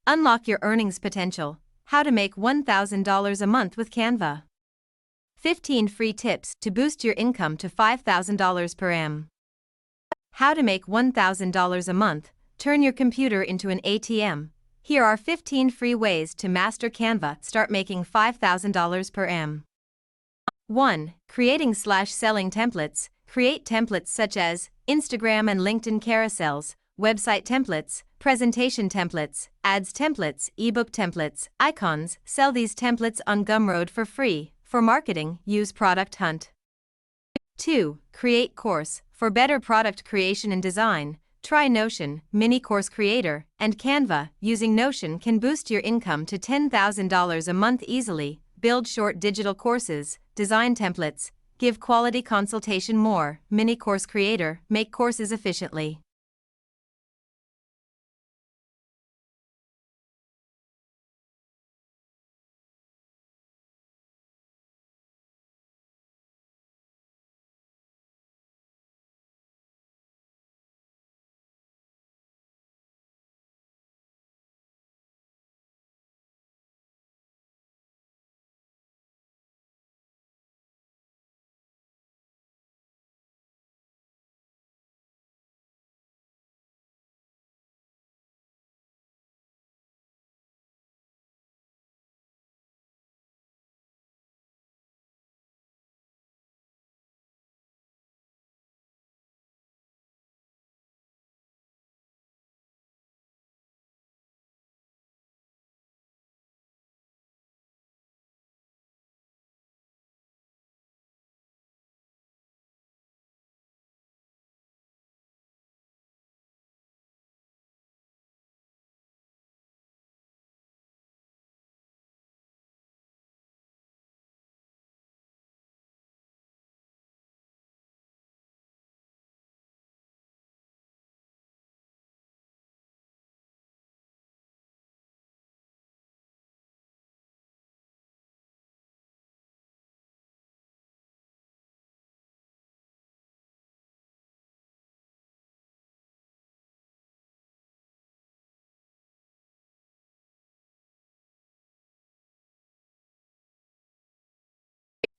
Unlock your earnings potential. How to make $1,000 a month with Canva. 15 free tips to boost your income to $5,000 per annum. How to make $1,000 a month. Turn your computer into an ATM. Here are 15 free ways to master Canva. Start making $5,000 per annum. 1. Creating/selling templates. Create templates such as Instagram and LinkedIn carousels, website templates, presentation templates, ads templates, ebook templates, icons. Sell these templates on Gumroad for free. For marketing, use Product Hunt. 2. Create course. For better product creation and design, try Notion, Mini Course Creator, and Canva. Using Notion can boost your income to $10,000 a month easily. Build short digital courses, design templates, give quality consultation. More. Mini Course Creator. Make courses efficiently.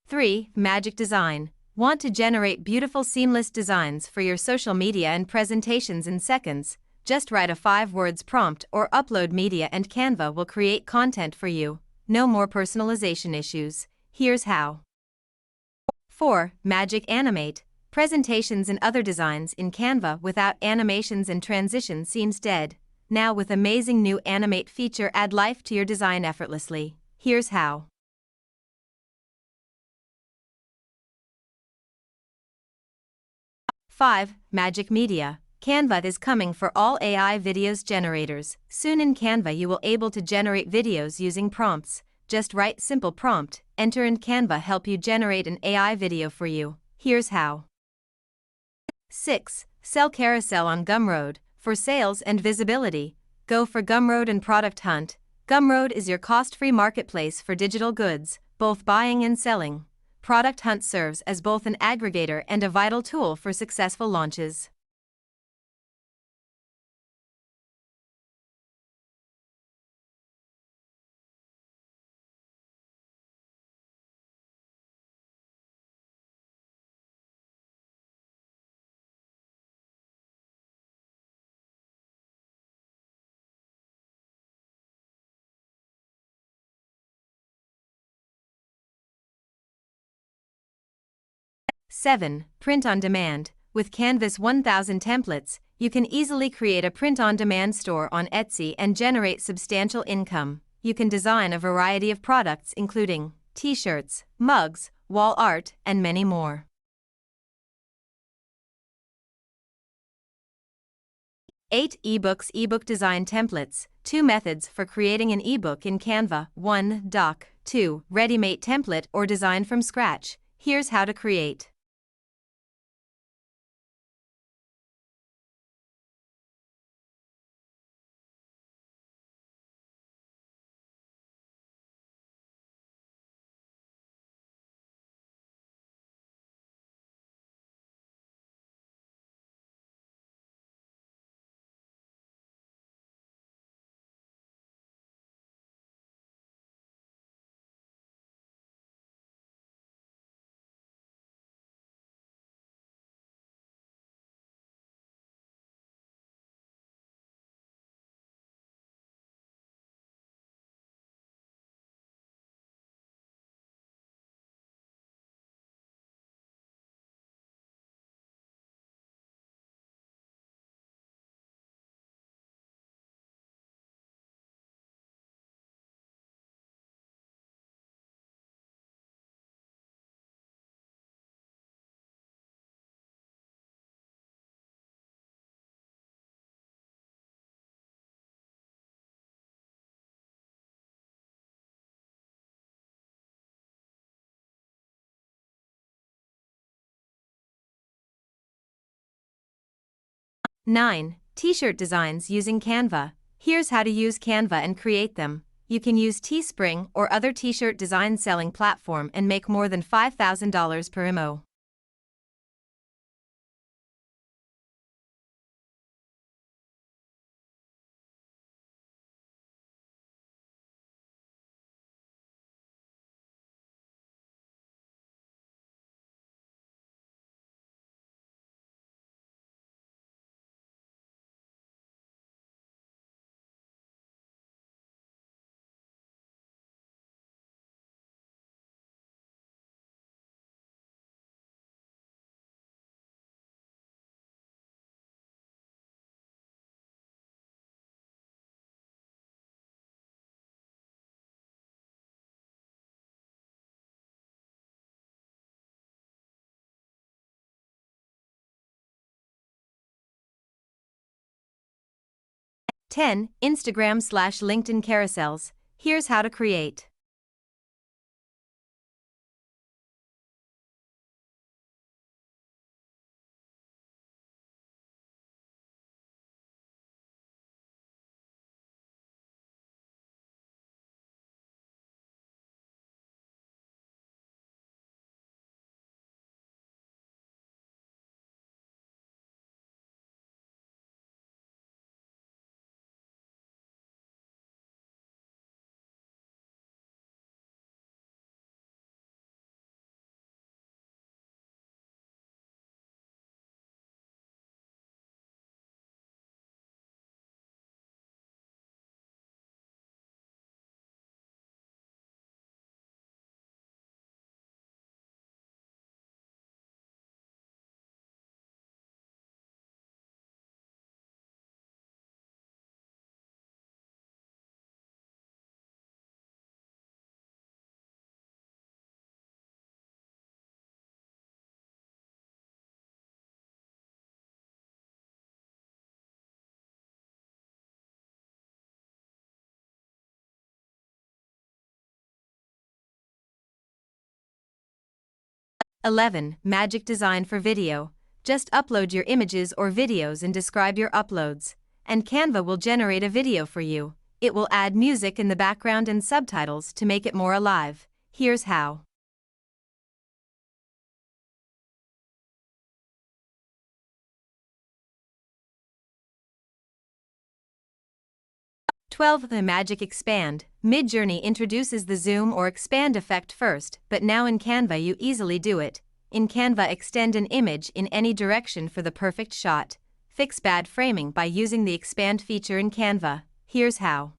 Three. Magic design. Want to generate beautiful seamless designs for your social media and presentations in seconds? Just write a 5 words prompt or upload media and Canva will create content for you. No more personalization issues. Here's how. 4. Magic animate. Presentations and other designs in Canva without animations and transitions seems dead. Now with amazing new animate feature, add life to your design effortlessly. Here's how. 5. Magic media. Canva is coming for all AI videos generators. Soon in Canva you will able to generate videos using prompts. Just write simple prompt, enter and Canva help you generate an AI video for you. Here's how. 6. Sell carousel on Gumroad. For sales and visibility, go for Gumroad and Product Hunt. Gumroad is your cost-free marketplace for digital goods, both buying and selling. Product Hunt serves as both an aggregator and a vital tool for successful launches. Seven. Print on demand. With Canva's 1,000 templates, you can easily create a print-on-demand store on Etsy and generate substantial income. You can design a variety of products including t-shirts, mugs, wall art, and many more. 8. Ebooks. Ebook design templates. 2 methods for creating an ebook in Canva. 1. Doc. 2. Ready-made template or design from scratch. Here's how to create. 9. T-shirt designs using Canva. Here's how to use Canva and create them. You can use Teespring or other t-shirt design selling platform and make more than $5,000 per MO. Ten. Instagram/LinkedIn carousels. Here's how to create. Eleven. Magic design for video. Just upload your images or videos and describe your uploads, and Canva will generate a video for you. It will add music in the background and subtitles to make it more alive. Here's how. Twelve. The Magic Expand. Midjourney introduces the zoom or expand effect first, but now in Canva you easily do it. In Canva, extend an image in any direction for the perfect shot. Fix bad framing by using the expand feature in Canva. Here's how.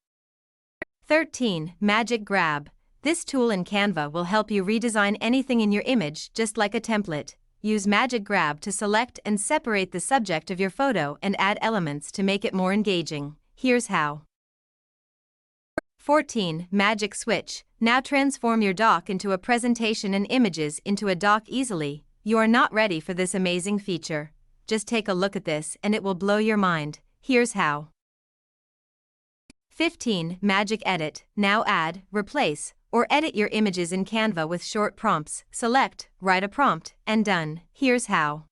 13. Magic Grab. This tool in Canva will help you redesign anything in your image just like a template. Use Magic Grab to select and separate the subject of your photo and add elements to make it more engaging. Here's how. 14. Magic Switch. Now transform your doc into a presentation and images into a doc easily. You are not ready for this amazing feature. Just take a look at this and it will blow your mind. Here's how. 15. Magic Edit. Now add, replace, or edit your images in Canva with short prompts. Select, write a prompt, and done. Here's how.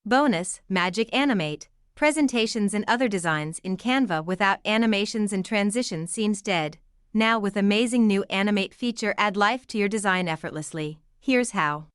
Bonus. Magic Animate. Presentations and other designs in Canva without animations and transition seems dead. Now with amazing new Animate feature, add life to your design effortlessly. Here's how.